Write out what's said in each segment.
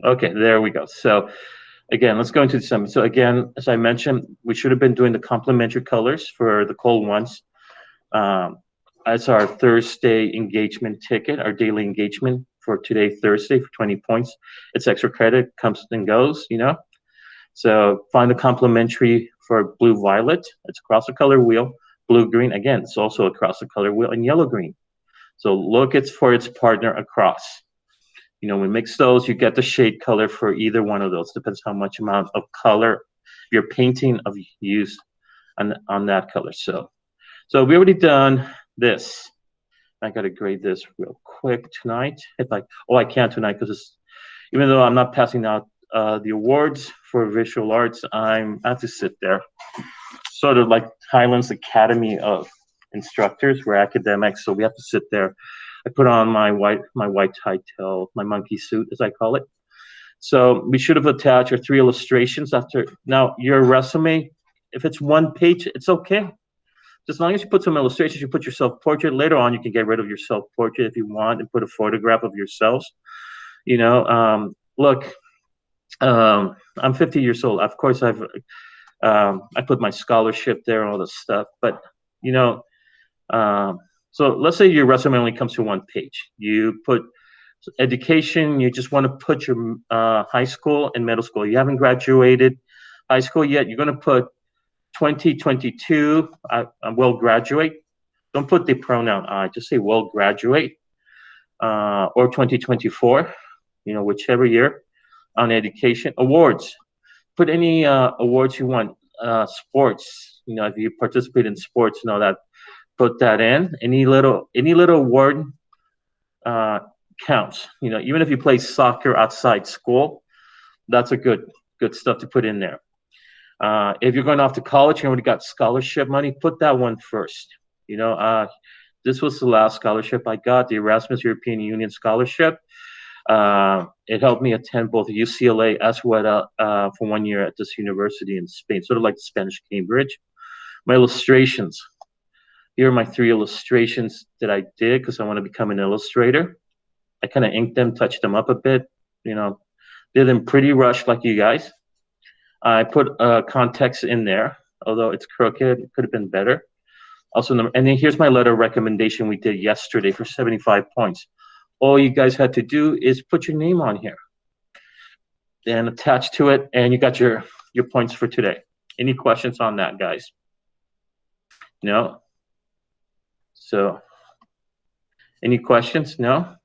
Okay, there we go. So again, let's go into December. So again, as I mentioned, we should have been doing the complementary colors for the cold ones. Um, as our Thursday engagement ticket, our daily engagement for today, Thursday, for 20 points. It's extra credit, comes and goes, you know. So find the complementary for blue violet. It's across the color wheel. Blue green, again, it's also across the color wheel, and yellow green. So look it's for its partner across. You know, we mix those, you get the shade color for either one of those. Depends how much amount of color you're painting of use on that color. So we already done this. I gotta grade this real quick tonight. If I can't tonight because even though I'm not passing out the awards for visual arts, I have to sit there. Sort of like Highlands Academy of Instructors, we're academics, so we have to sit there. I put on my white tie tail, my monkey suit, as I call it. So we should have attached our 3 illustrations after. Now your resume, if it's 1 page, it's okay. As long as you put some illustrations, you put your self-portrait. Later on, you can get rid of your self-portrait if you want and put a photograph of yourselves. You know, look, I'm 50 years old. Of course, I put my scholarship there and all this stuff. But you know, so let's say your resume only comes to 1 page. You put education. You just want to put your high school and middle school. You haven't graduated high school yet. You're going to put 2022. I will graduate. Don't put the pronoun I. Just say will graduate. Or 2024. You know, whichever year. On education awards. Put any awards you want. Sports. You know, if you participate in sports, you know that. Put that in. Any little award counts. You know, even if you play soccer outside school, that's a good stuff to put in there. If you're going off to college, you already got scholarship money. Put that one first. You know, this was the last scholarship I got, the Erasmus European Union scholarship. It helped me attend both UCLA as well for 1 year at this university in Spain, sort of like the Spanish Cambridge. My illustrations. Here are my 3 illustrations that I did because I want to become an illustrator. I kind of inked them, touched them up a bit, you know, did them pretty rushed like you guys. I put context in there, although it's crooked, it could have been better. Also, and then here's my letter of recommendation we did yesterday for 75 points. All you guys had to do is put your name on here and attach to it, and you got your points for today. Any questions on that, guys? No? So, any questions? No?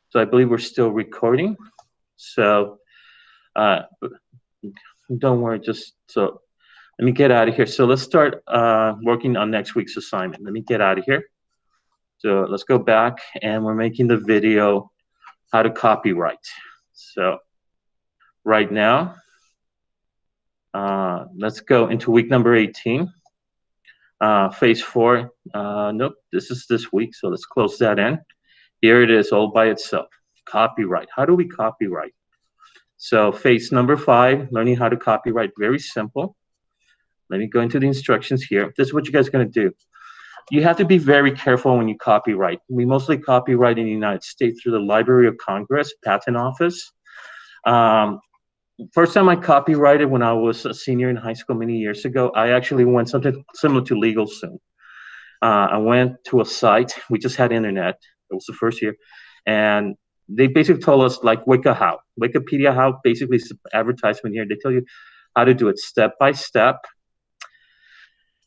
So I believe we're still recording. So don't worry, just so let me get out of here. So let's start working on next week's assignment. Let me get out of here. So let's go back and we're making the video how to copyright. So right now, let's go into week number 18. Phase 4, nope, this is this week. So let's close that in. Here it is all by itself. Copyright. How do we copyright? So phase number 5, learning how to copyright. Very simple. Let me go into the instructions here. This is what you guys are going to do. You have to be very careful when you copyright. We mostly copyright in the United States through the Library of Congress, Patent Office. First time I copyrighted when I was a senior in high school many years ago, I actually went something similar to LegalZoom. I went to a site. We just had internet. It was the first year. And they basically told us like Wikipedia how, basically is advertisement here. They tell you how to do it step by step.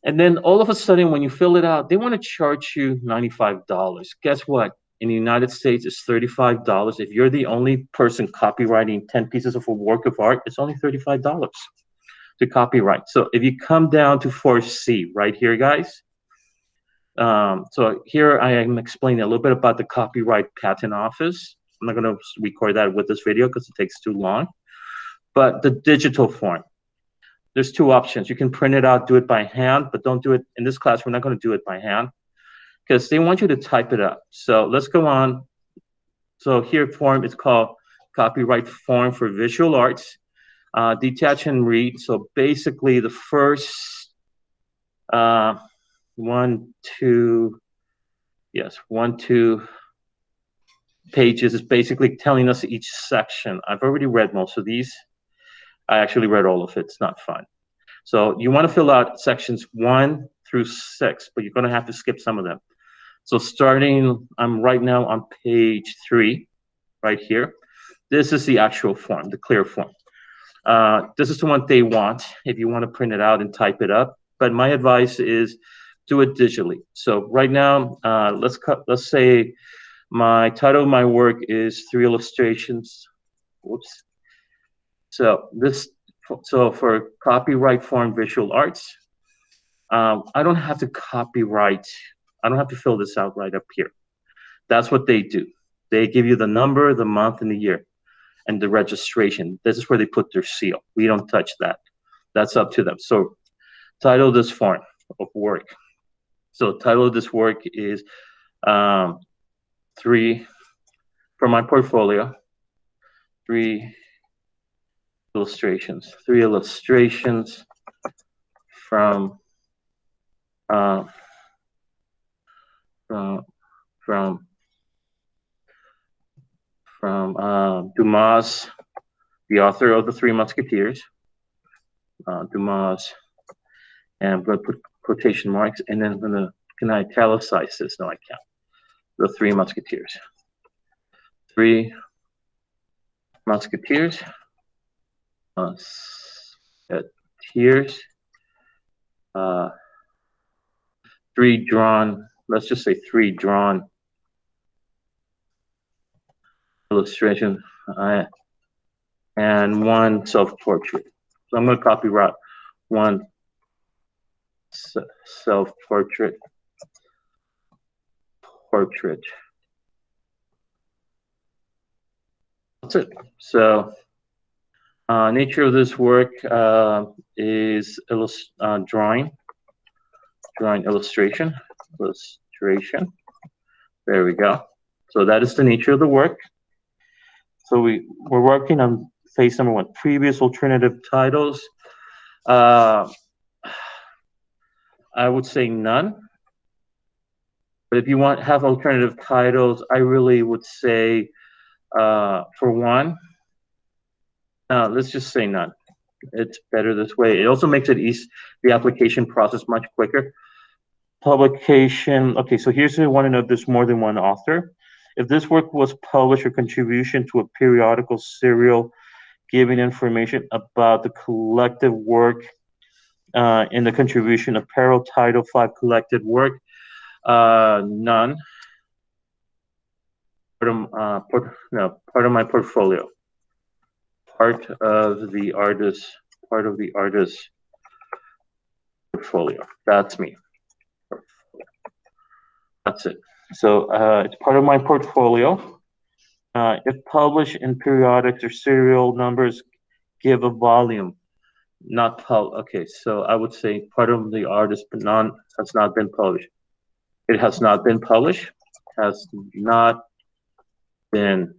And then all of a sudden, when you fill it out, they want to charge you $95. Guess what? In the United States, it's $35. If you're the only person copywriting 10 pieces of a work of art, it's only $35 to copyright. So if you come down to 4C right here, guys. So here I am explaining a little bit about the Copyright Patent Office. I'm not going to record that with this video because it takes too long. But the digital form. There's 2 options. You can print it out, do it by hand, but don't do it in this class. We're not going to do it by hand because they want you to type it up. So let's go on. So here form is called copyright form for visual arts. Detach and read. So basically the first 1, 2, yes, 1, 2, pages is basically telling us each section. I've already read most of these. I actually read all of it. It's not fun. So you want to fill out sections 1 through 6, but you're going to have to skip some of them. So starting, I'm right now on page 3, right here. This is the actual form, the clear form. This is the one they want if you want to print it out and type it up. But my advice is do it digitally. So right now, let's say my title of my work is 3 illustrations. Whoops. So for copyright form visual arts, I don't have to copyright. I don't have to fill this out right up here. That's what they do. They give you the number, the month, and the year, and the registration. This is where they put their seal. We don't touch that. That's up to them. So title of this form of work. So title of this work is 3 for my portfolio. 3 illustrations. 3 illustrations from Dumas, the author of the Three Musketeers. Dumas, and I'm going to put quotation marks, and then I'm going to, can I italicize this? No, I can't. The Three Musketeers. 3 Musketeers. Musketeers. 3 drawn, let's just say 3 drawn illustration, and 1 self-portrait. So I'm going to copyright 1 self-portrait. That's it. So nature of this work is drawing illustration. There we go. So that is the nature of the work. So we're working on phase number 1, previous alternative titles. I would say none. But if you have alternative titles, I really would say for 1, let's just say none. It's better this way. It also makes it the application process much quicker. Publication. Okay, so here's the one to know if there's more than one author. If this work was published or contribution to a periodical serial giving information about the collective work in the contribution, apparel, title, 5 collected work, none. Part of my portfolio. Part of the artist's portfolio. That's me. That's it. So it's part of my portfolio. If published in periodics or serial numbers, give a volume. Not okay, so I would say part of the artist, but has not been published. It has not been published. Has not been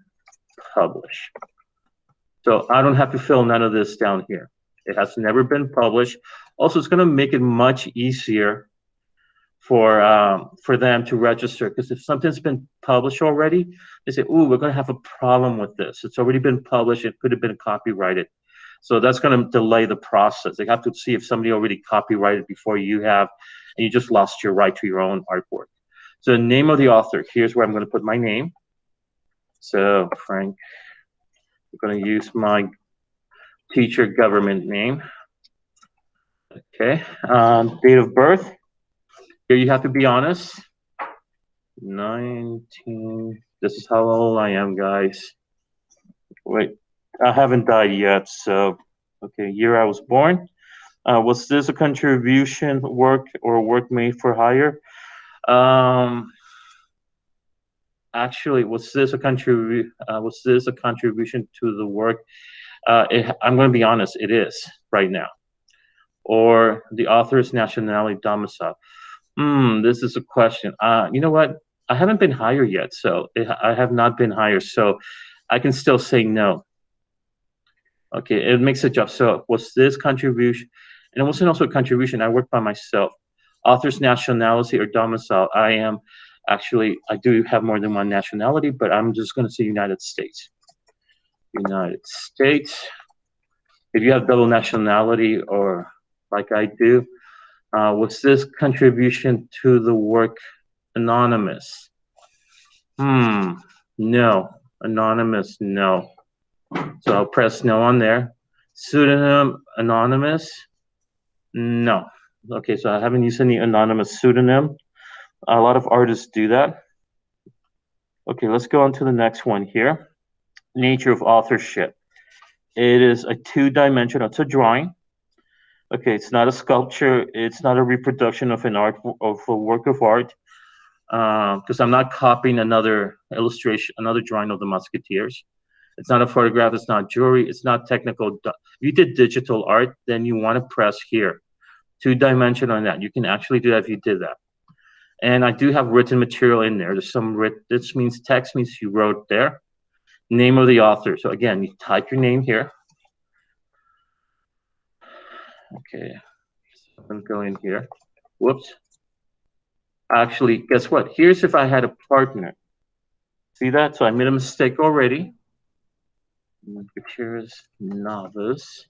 published. So I don't have to fill none of this down here. It has never been published. Also, it's going to make it much easier for them to register, because if something's been published already, they say, "Ooh, we're going to have a problem with this. It's already been published. It could have been copyrighted." So that's going to delay the process. They have to see if somebody already copyrighted before you have, and you just lost your right to your own artwork. So the name of the author, here's where I'm going to put my name. So Frank, I'm going to use my teacher government name. Okay, date of birth. Here you have to be honest. 19, this is how old I am, guys. Wait, I haven't died yet, so, okay, year I was born. Was this a contribution work or work made for hire? Actually, was this a contribution to the work? I'm going to be honest, it is right now. Or the author's nationality, domicile. This is a question. You know what? I haven't been hired yet, so I have not been hired, so I can still say no. Okay, it makes a job. So was this contribution? And it wasn't also a contribution. I worked by myself. Author's nationality or domicile. I am Actually, I do have more than one nationality, but I'm just going to say United States. United States. If you have double nationality or like I do, was this contribution to the work anonymous? No. Anonymous, no. So I'll press no on there. Pseudonym, anonymous, no. Okay, so I haven't used any anonymous pseudonym. A lot of artists do that. Okay, let's go on to the next one here. Nature of authorship. It is a two-dimensional, it's a drawing. Okay, it's not a sculpture, it's not a reproduction of a work of art, because I'm not copying another illustration, another drawing of the Musketeers. It's not a photograph, it's not jewelry, it's not technical. If you did digital art, then you want to press here. Two-dimensional on that. You can actually do that if you did that. And I do have written material in there. There's some this means text means you wrote there. Name of the author. So again, you type your name here. Okay, so I'm going here. Whoops. Actually, guess what? Here's if I had a partner. See that? So I made a mistake already. Gutierrez-Navas.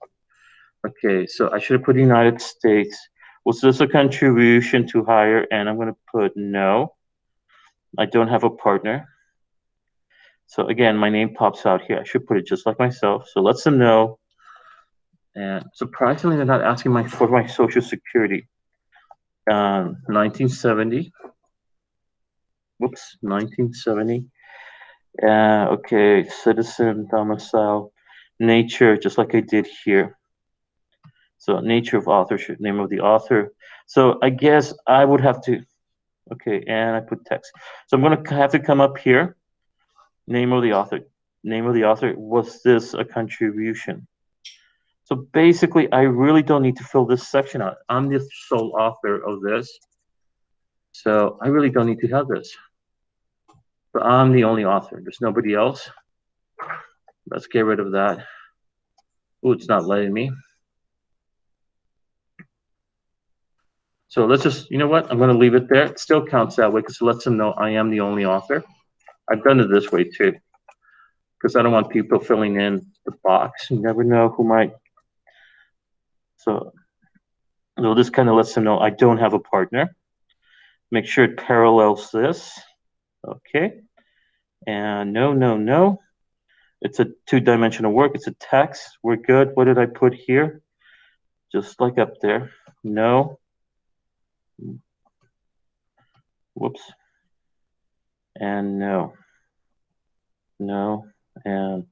Okay, so I should have put United States. Was this a contribution to hire? And I'm going to put no. I don't have a partner. So again, my name pops out here. I should put it just like myself. So lets them know. And surprisingly, they're not asking for my social security. 1970. Whoops, 1970. Okay, citizen, domicile, nature, just like I did here. So nature of authorship, name of the author. So I guess I would have to, okay, and I put text. So I'm gonna have to come up here. Name of the author. Name of the author. Was this a contribution? So basically, I really don't need to fill this section out. I'm the sole author of this. So I really don't need to have this. So I'm the only author. There's nobody else. Let's get rid of that. Oh, it's not letting me. So let's just, you know what? I'm going to leave it there. It still counts that way because it lets them know I am the only author. I've done it this way too because I don't want people filling in the box. You never know who might. So this kind of lets them know I don't have a partner. Make sure it parallels this. Okay. And no. It's a two-dimensional work. It's a text. We're good. What did I put here? Just like up there. No. Whoops. And no. No. And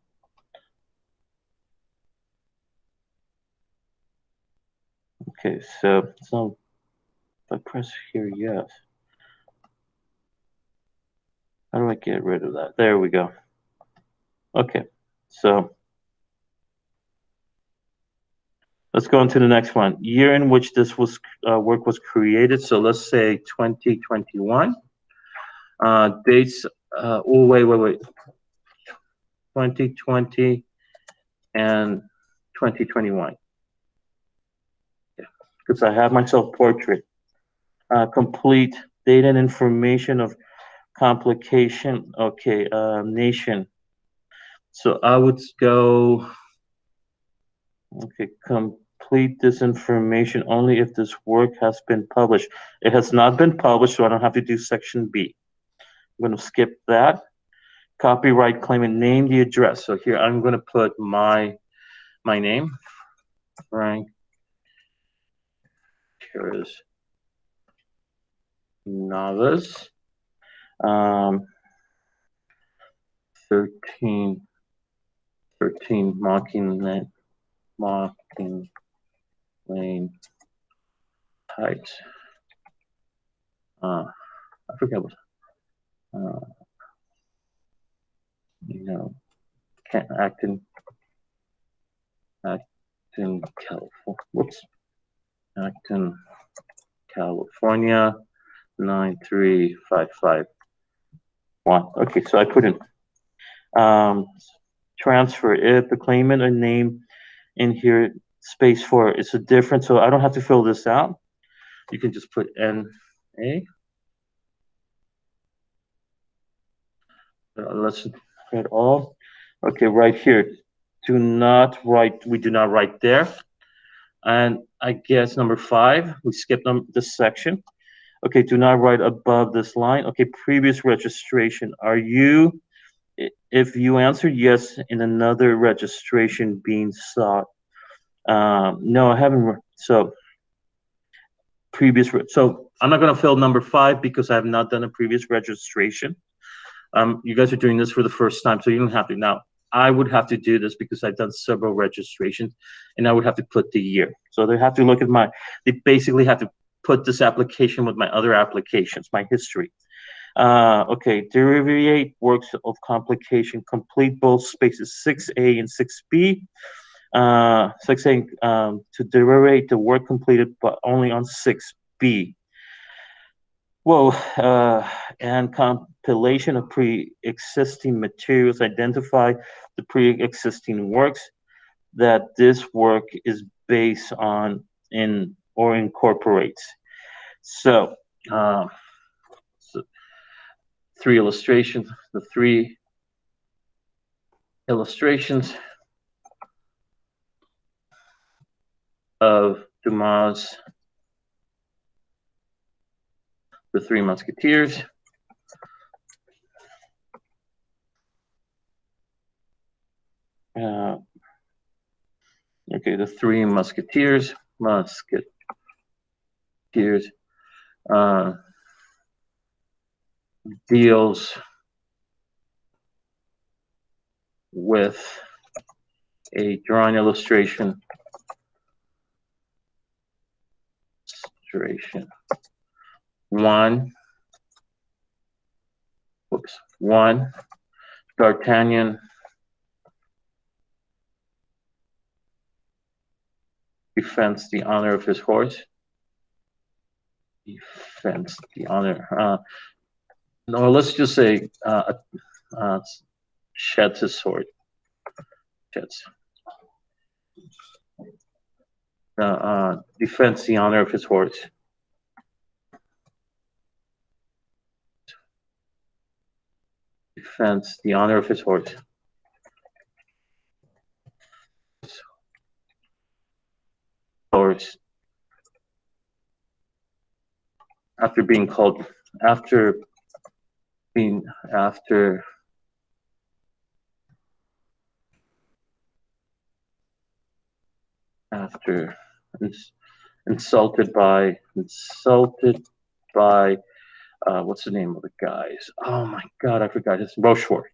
okay, so if I press here, yes. How do I get rid of that? There we go. Okay, so let's go on to the next one. Year in which this work was created. So let's say 2021. Dates. Oh, wait. 2020 and 2021. Yeah, because I have my self-portrait. Complete data and information of complication. Okay, nation. So I would go. Okay, complete this information only if this work has been published. It has not been published, so I don't have to do section B. I'm going to skip that. Copyright claim and name the address. So here I'm going to put my name, Frank Gutierrez-Navas, 13 Mocking Lane Heights. I forget what. Acton, California. Whoops. Acton, California, 93551. Okay, so I put in transfer it, the claimant, a name in here, space for it. It's a different, so I don't have to fill this out. You can just put NA. Let's hit all. Okay, right here. Do not write. We do not write there. And I guess number 5, we skipped this section. Okay, do not write above this line. Okay, previous registration. Are you, if you answered yes in another registration being sought, no, I haven't. So so I'm not going to fill number 5 because I have not done a previous registration. You guys are doing this for the first time, so you don't have to. Now, I would have to do this because I've done several registrations, and I would have to put the year. So they have to look at they basically have to put this application with my other applications, my history. Okay, derivate works of complication, complete both spaces 6A and 6B. 6A to derivate the work completed, but only on 6B. Whoa, and compilation of pre-existing materials, identify the pre-existing works that this work is based on or incorporates. So, so 3 illustrations, the 3 illustrations of Dumas' The Three Musketeers. Okay, The Three Musketeers. Deals with a drawing illustration. One, D'Artagnan defends the honor of his horse. Defends the honor. No, let's just say sheds his sword. Sheds. Defends the honor of his horse. Defends the honor of his horse. Horse. After being called, after insulted by what's the name of the guys? Oh my God, I forgot his Rochefort.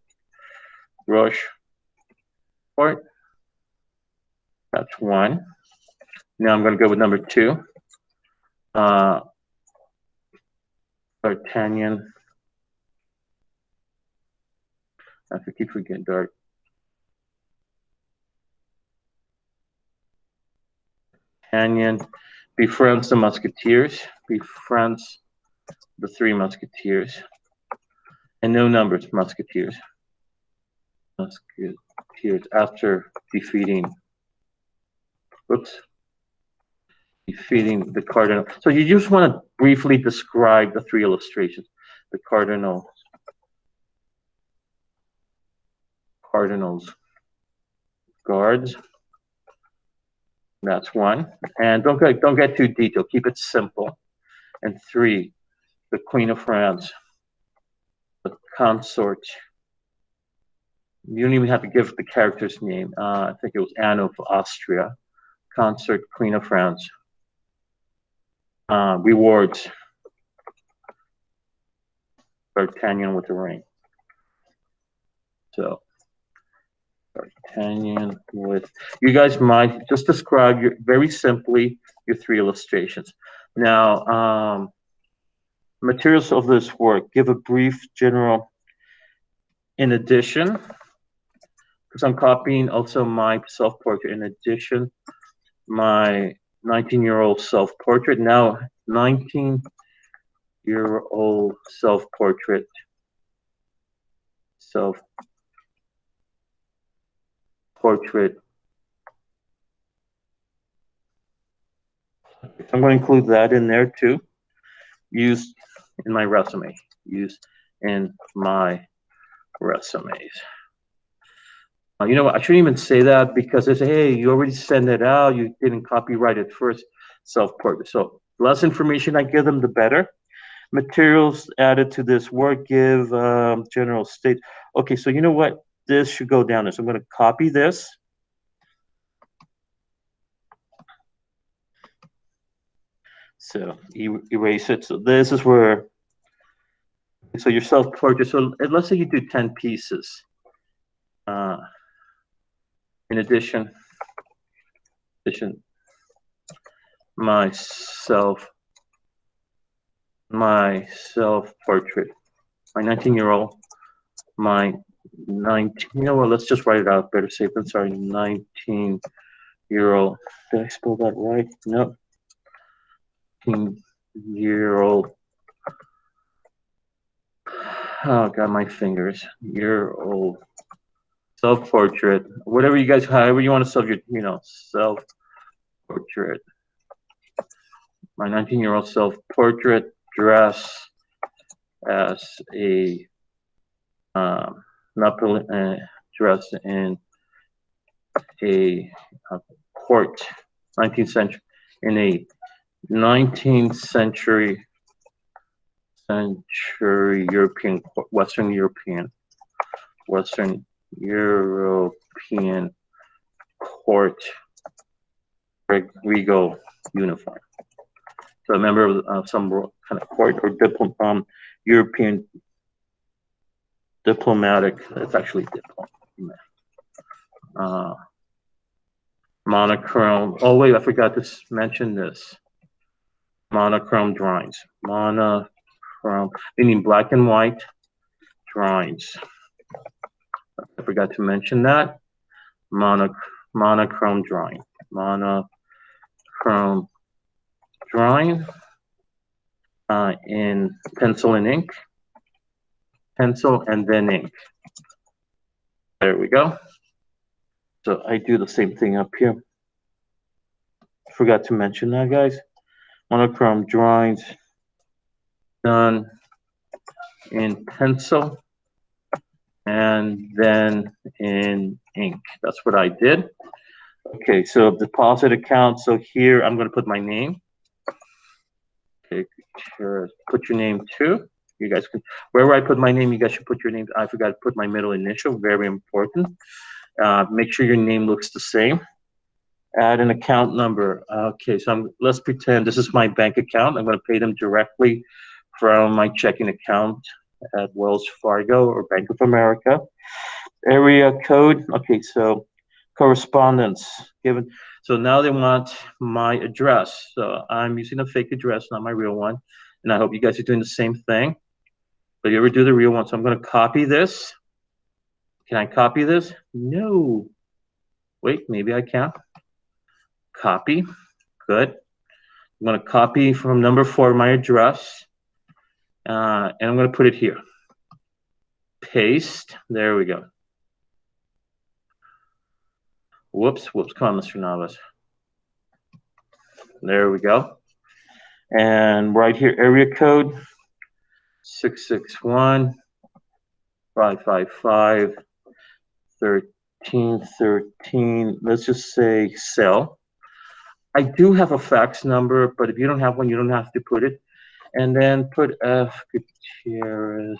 That's one. Now I'm going to go with number 2. D'Artagnan. I keep forgetting D'Artagnan befriends the Musketeers. Befriends the Three Musketeers. And no numbers, Musketeers. Musketeers after defeating the cardinal. So you just want to briefly describe the 3 illustrations. The cardinal's guards. That's 1. And don't get too detailed. Keep it simple. And 3, the Queen of France, the consort. You don't even have to give the character's name. I think it was Anne of Austria. Consort, Queen of France. Rewards D'Artagnan with the ring. So D'Artagnan with, you guys might just describe very simply your 3 illustrations. Now, materials of this work, give a brief general. In addition, because I'm copying also my self-portrait. In addition, my 19-year-old self-portrait. Now, 19-year-old self-portrait. I'm going to include that in there too. Used in my resume. Used in my resumes. You know what? I shouldn't even say that because they say, hey, you already sent it out. You didn't copyright it first. Self-portrait. So less information I give them, the better. Materials added to this work give general state. Okay, so you know what? This should go down there. So I'm going to copy this. So erase it. So this is where, so your self-portrait. So let's say you do 10 pieces. In addition, my self-portrait, my 19-year-old, my 19, you know what, let's just write it out, better safe than sorry, 19-year-old, did I spell that right? No. 19-year-old, oh god, my fingers, year-old, self-portrait, whatever you guys, however you want to self your, you know, self-portrait, my 19-year-old self-portrait, dress as a dress in a court, 19th century, in a 19th century European, Western European court regal uniform. So a member of some kind of court or European diplomatic, it's actually diplomatic. Monochrome, oh wait, I forgot to mention this. Monochrome drawings. Monochrome, meaning black and white drawings. I forgot to mention that. Monochrome drawing. Monochrome drawing in pencil and ink. Pencil and then ink. There we go. So I do the same thing up here. Forgot to mention that, guys. Monochrome drawings done in pencil and then in ink. That's what I did. Okay, so deposit account. So here I'm going to put my name. Okay, put your name too. You guys can, wherever I put my name, you guys should put your name. I forgot to put my middle initial, very important. Make sure your name looks the same. Add an account number. Okay, so let's pretend this is my bank account. I'm going to pay them directly from my checking account at Wells Fargo or Bank of America. Area code. Okay, so correspondence given. So now they want my address. So I'm using a fake address, not my real one. And I hope you guys are doing the same thing. But you ever do the real one? So I'm going to copy this. Can I copy this? No. Wait, maybe I can. Copy. Good. I'm going to copy from number 4 my address. And I'm going to put it here. Paste. There we go. Whoops. Come on, Mr. Navas. There we go. And right here, area code 661 555 1313. Let's just say cell. I do have a fax number, but if you don't have one, you don't have to put it. And then put F Gutierrez,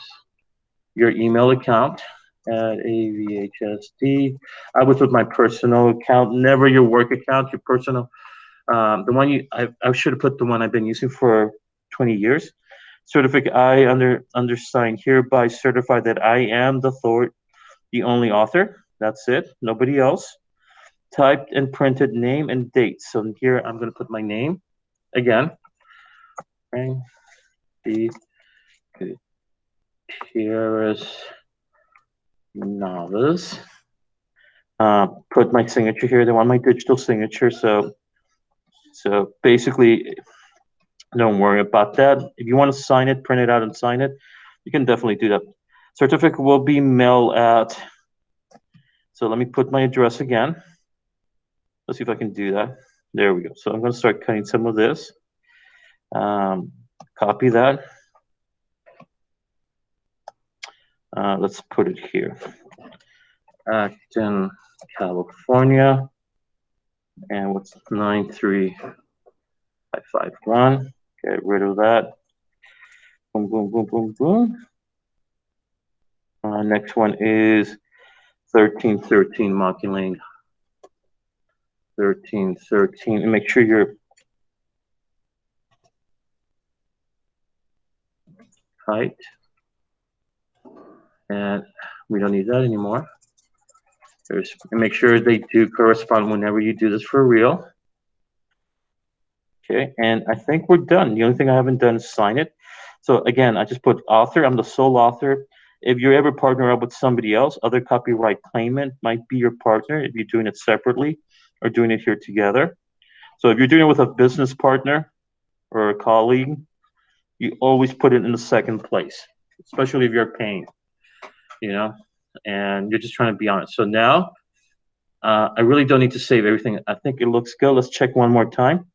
your email account at AVHSD. I would put my personal account, never your work account, your personal. The one I should have put the one I've been using for 20 years. Certificate I undersigned hereby certify that I am the only author. That's it. Nobody else. Typed and printed name and date. So here I'm going to put my name again. Gutierrez-Navas. Put my signature here. They want my digital signature. So basically, don't worry about that. If you want to sign it, print it out and sign it, you can definitely do that. Certificate will be mailed at. So let me put my address again. Let's see if I can do that. There we go. So I'm going to start cutting some of this. Copy that. Let's put it here. Acton, California. And what's 93551? Get rid of that. Boom, boom, boom, boom, boom. Next one is 1313 Monkey Lane. 1313. And make sure you're height. And we don't need that anymore. And make sure they do correspond whenever you do this for real. Okay, and I think we're done. The only thing I haven't done is sign it. So again, I just put author. I'm the sole author. If you ever partner up with somebody else, other copyright claimant might be your partner if you're doing it separately or doing it here together. So if you're doing it with a business partner or a colleague, you always put it in the second place, especially if you're paying, and you're just trying to be honest. So now I really don't need to save everything. I think it looks good. Let's check one more time.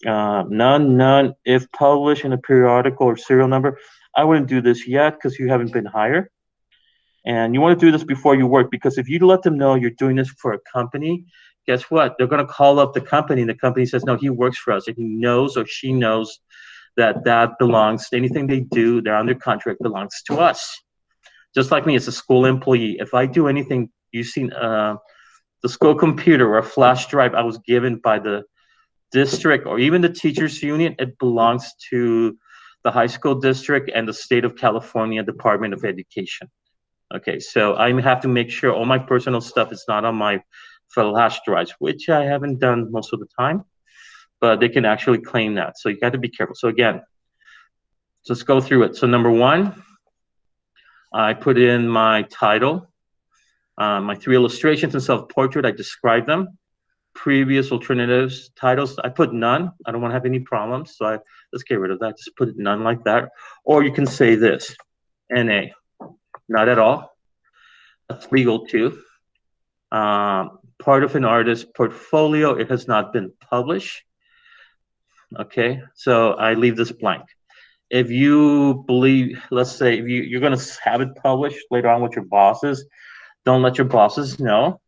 None. If published in a periodical or serial number, I wouldn't do this yet because you haven't been hired. And you want to do this before you work, because if you let them know you're doing this for a company, guess what? They're going to call up the company, and the company says, no, he works for us. And he knows, or she knows, that belongs, anything they do, they're under contract, belongs to us. Just like me as a school employee, if I do anything, you've seen the school computer or a flash drive I was given by the district or even the teachers union, it belongs to the high school district and the state of California Department of Education. Okay, so I have to make sure all my personal stuff is not on my flash drives, which I haven't done most of the time, but they can actually claim that. So you got to be careful. So again, let's go through it. So number one, I put in my title, my 3 illustrations and self-portrait. I describe them. Previous alternatives, titles, I put none. I don't want to have any problems, so let's get rid of that. Just put none like that. Or you can say this, NA, not at all. That's legal too. Part of an artist's portfolio, it has not been published. Okay, so I leave this blank. If you believe, let's say, if you're going to have it published later on with your bosses, don't let your bosses know.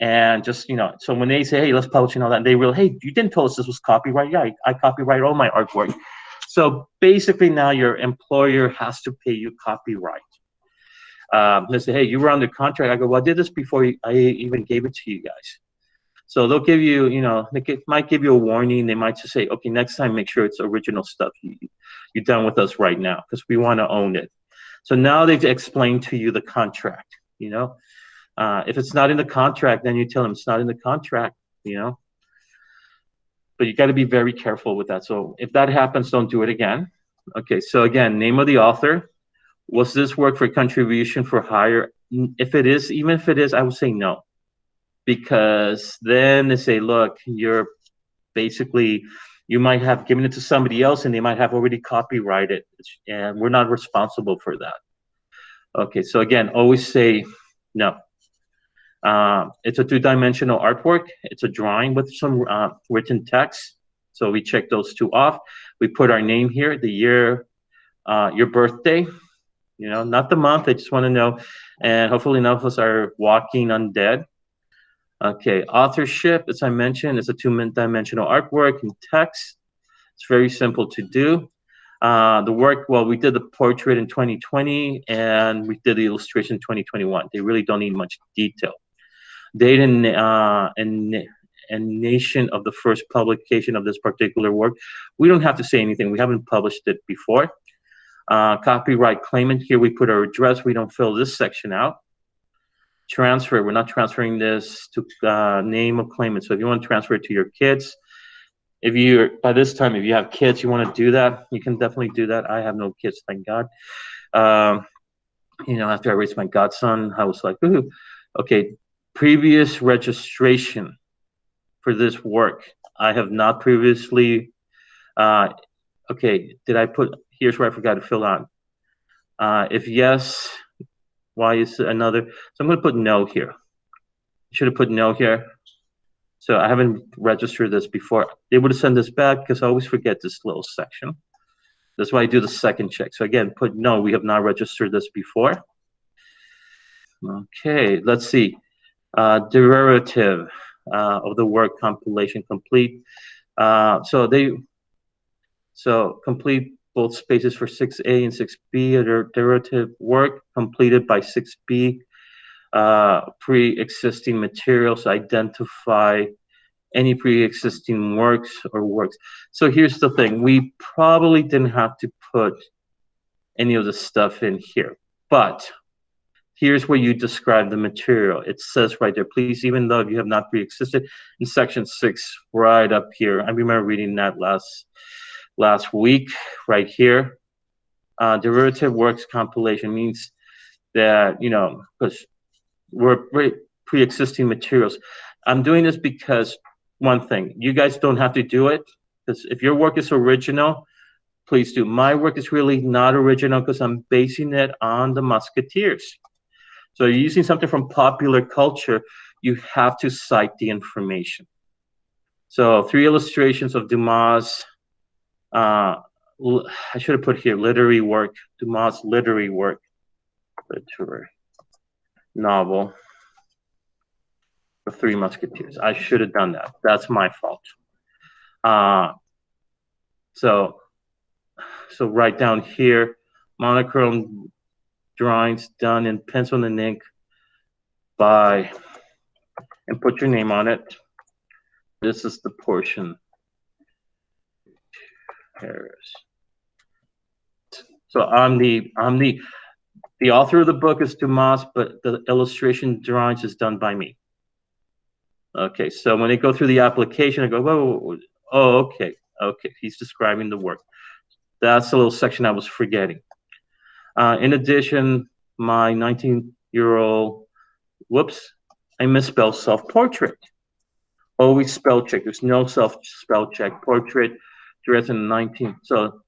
And just, so when they say, hey, let's publish and all that, they realize, hey, you didn't tell us this was copyright. Yeah, I copyright all my artwork. So basically now your employer has to pay you copyright. They say, hey, you were under contract. I go, well, I did this before I even gave it to you guys. So they'll give you, might give you a warning. They might just say, okay, next time, make sure it's original stuff you're done with us right now, because we want to own it. So now they've explained to you the contract, if it's not in the contract, then you tell them it's not in the contract, but you got to be very careful with that. So if that happens, don't do it again. Okay, so again, name of the author. Was this work for contribution for hire? If it is, even if it is, I would say no, because then they say, look, you're basically, you might have given it to somebody else and they might have already copyrighted, and we're not responsible for that. Okay, so again, always say no. It's a 2-dimensional artwork. It's a drawing with some written text. So we check those 2 off. We put our name here, the year, your birthday, not the month. I just want to know. And hopefully none of us are walking undead. Okay, authorship, as I mentioned, is a 2-dimensional artwork in text. It's very simple to do. The work, well, we did the portrait in 2020 and we did the illustration in 2021. They really don't need much detail. Date and nation of the first publication of this particular work. We don't have to say anything. We haven't published it before. Copyright claimant, here we put our address. We don't fill this section out. Transfer, we're not transferring this to name of claimant. So if you want to transfer it to your kids, by this time, if you have kids, you want to do that, you can definitely do that. I have no kids, thank God. After I raised my godson, I was like, ooh, okay. Previous registration for this work. I have not previously, okay, here's where I forgot to fill out. If yes, why is another? So I'm going to put no here. Should have put no here. So I haven't registered this before. They would have sent this back because I always forget this little section. That's why I do the second check. So again, put no, we have not registered this before. Okay, let's see. Derivative of the work compilation complete. So complete both spaces for 6A and 6B. Derivative work completed by 6B. Pre-existing materials, identify any pre-existing works or works. So here's the thing. We probably didn't have to put any of the stuff in here, but here's where you describe the material. It says right there, please, even though you have not pre-existed, in section 6, right up here. I remember reading that last week, right here. Derivative works compilation means that, you know, because we're pre-existing materials. I'm doing this because one thing, you guys don't have to do it, because if your work is original, please do. My work is really not original because I'm basing it on the Musketeers. So you're using something from popular culture, you have to cite the information. So 3 illustrations of Dumas, I should have put here literary work, Dumas literary work, literary novel, The 3 Musketeers. I should have done that. That's my fault. So right down here, monochrome drawings done in pencil and ink by, and put your name on it. This is the portion. Harris. So I'm the author of the book is Dumas, but the illustration drawings is done by me. Okay, so when they go through the application, I go, whoa, oh, okay, he's describing the work. That's a little section I was forgetting. In addition, my 19-year-old, whoops, I misspelled self-portrait. Always spell check. There's no self-spell check. Portrait, 2019. So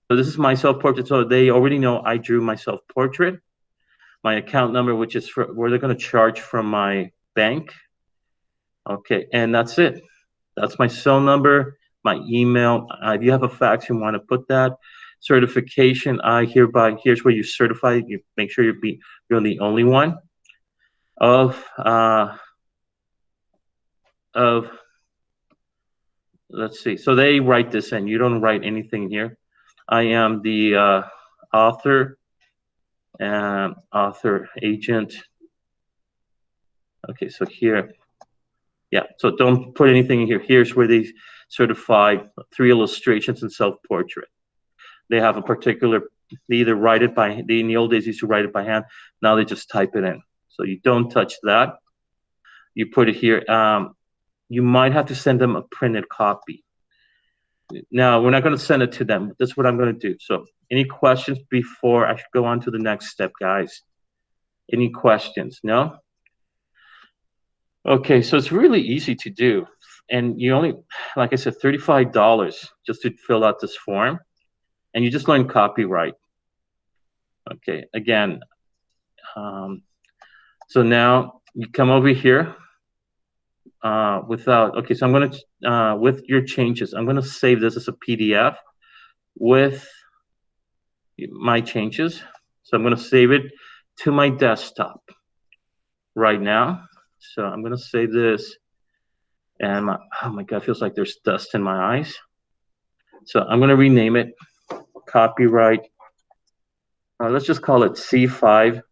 this is my self-portrait. So they already know I drew my self-portrait. My account number, which is for where they're going to charge from my bank. Okay, and that's it. That's my cell number, my email. If you have a fax, you want to put that. Certification, I hereby, here's where you certify. You make sure you're the only one of let's see. So they write this in. You don't write anything here. I am the author and author agent. Okay, so here, yeah. So don't put anything in here. Here's where they certify 3 illustrations and self-portrait. They have a particular, they either write it by, in the old days used to write it by hand. Now they just type it in. So you don't touch that. You put it here. You might have to send them a printed copy. Now, we're not going to send it to them. That's what I'm going to do. So any questions before I should go on to the next step, guys? Any questions? No? Okay, so it's really easy to do. And you only, like I said, $35 just to fill out this form. And you just learn copyright. Okay, again, so now you come over here okay, so I'm going to, with your changes, I'm going to save this as a PDF with my changes. So I'm going to save it to my desktop right now. So I'm going to save this, and oh my God, it feels like there's dust in my eyes. So I'm going to rename it copyright. Let's just call it C5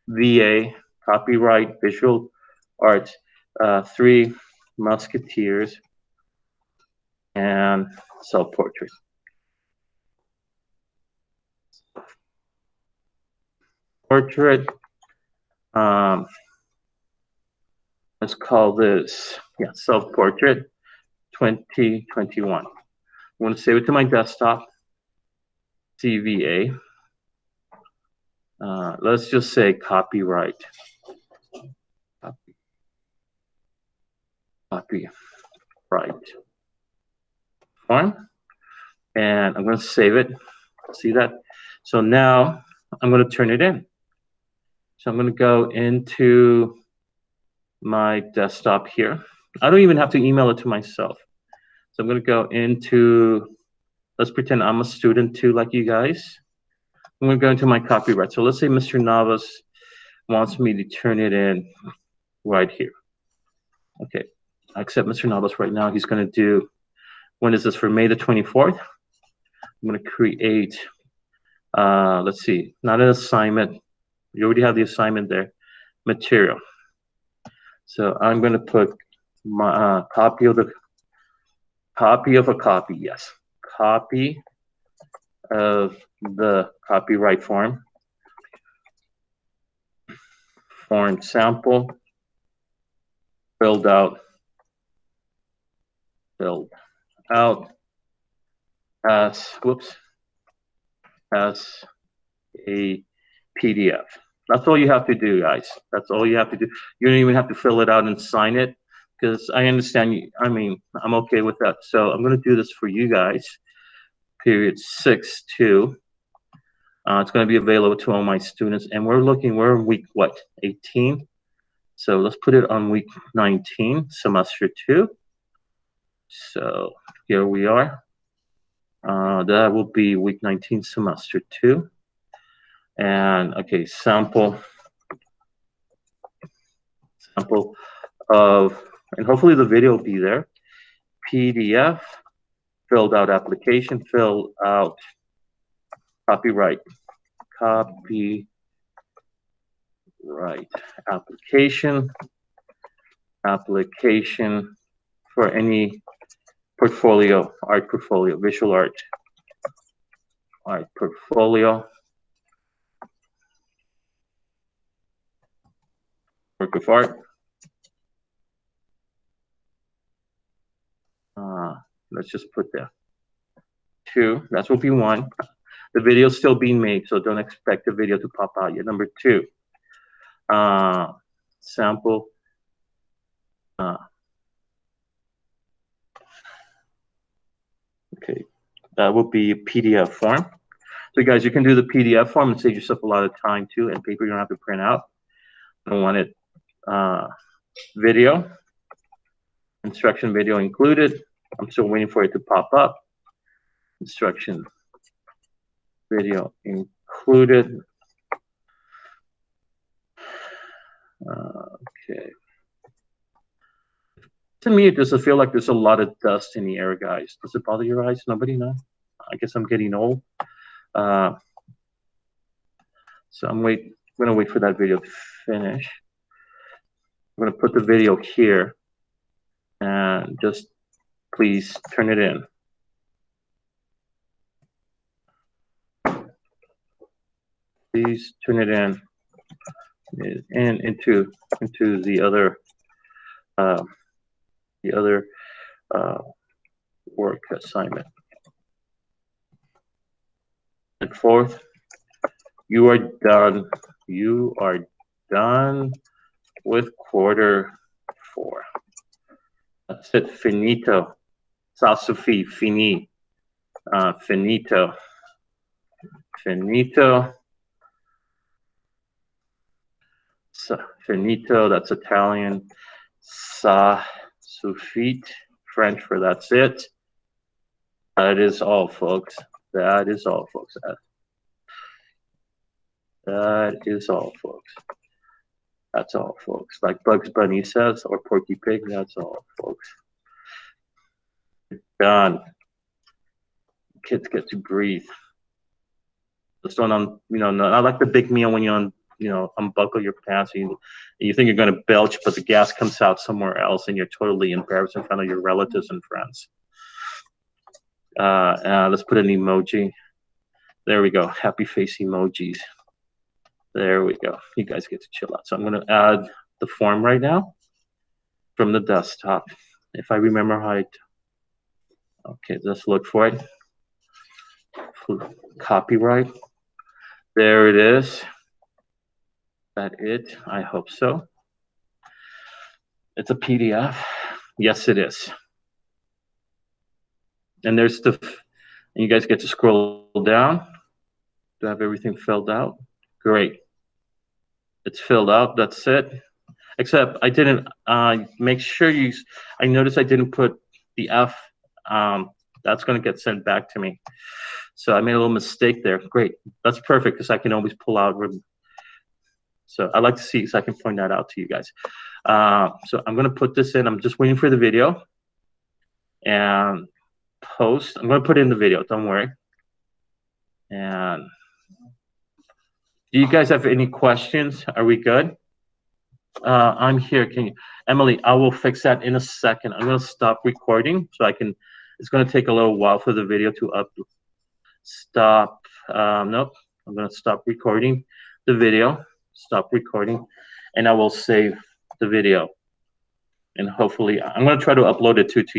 CVA, copyright visual arts, 3 Musketeers and self-portrait. Portrait. Let's call this, yeah, self-portrait 2021. I'm going to save it to my desktop. CVA. Let's just say copyright. Copyright form. And I'm going to save it. See that? So now I'm going to turn it in. So I'm going to go into my desktop here. I don't even have to email it to myself. So I'm going to go into, let's pretend I'm a student too, like you guys. I'm going to go into my copyright. So let's say Mr. Navas wants me to turn it in right here. Okay, I accept Mr. Navas right now. He's going to do, when is this, for May the 24th? I'm going to create, let's see, not an assignment. You already have the assignment there. Material. So I'm going to put my copy of a copy, yes. Copy of the copyright form. Form sample. Filled out as, as a PDF. That's all you have to do, guys. That's all you have to do. You don't even have to fill it out and sign it, because I understand you. I mean, I'm okay with that. So I'm going to do this for you guys. Period 6-2. It's going to be available to all my students, and we're in week what? 18. So let's put it on week 19, semester 2. So here we are. That will be week 19, semester 2. And okay, sample of, and hopefully the video will be there. PDF, filled out application, fill out copyright application for any portfolio, art portfolio, visual art portfolio, work of art. Let's just put that 2. That's what we want. The video is still being made, so don't expect the video to pop out yet. Number 2, sample. Okay, that will be a PDF form. So guys, you can do the PDF form and save yourself a lot of time too, and paper you don't have to print out. I don't want it. Video, instruction video included. I'm still waiting for it to pop up. Instruction video included. Okay. To me, does it feel like there's a lot of dust in the air, guys? Does it bother your eyes? Nobody knows. I guess I'm getting old. So I'm gonna wait for that video to finish. I'm gonna put the video here, and just please turn it in. Please turn it in, and into the other work assignment. And 4th, you are done. You are done with quarter 4. That's it. Finito. Ça suffit. Fini. Finito. Finito. So, finito. That's Italian. Ça suffit. French for that's it. That is all, folks. That is all, folks. That is all, folks. That's all, folks. Like Bugs Bunny says, or Porky Pig, that's all, folks. Done. Kids get to breathe. Just don't, not like the big meal when you unbuckle your pants and you think you're going to belch, but the gas comes out somewhere else and you're totally embarrassed in front of your relatives and friends. Let's put an emoji. There we go. Happy face emojis. There we go. You guys get to chill out. So I'm going to add the form right now from the desktop. If I remember how okay, let's look for it. Copyright. There it is. Is that it? I hope so. It's a PDF. Yes, it is. And there's and you guys get to scroll down to have everything filled out. Great. It's filled out. That's it. Except I didn't make sure I noticed I didn't put the F that's going to get sent back to me. So I made a little mistake there. Great. That's perfect because I can always pull out. So I like to see, so I can point that out to you guys. So I'm going to put this in. I'm just waiting for the video and post. I'm going to put in the video. Don't worry. And do you guys have any questions? Are we good? I'm here. Can you, Emily? I will fix that in a second. I'm going to stop recording so I can. It's going to take a little while for the video to up. Stop. Nope. I'm going to stop recording the video. Stop recording, and I will save the video. And hopefully, I'm going to try to upload it to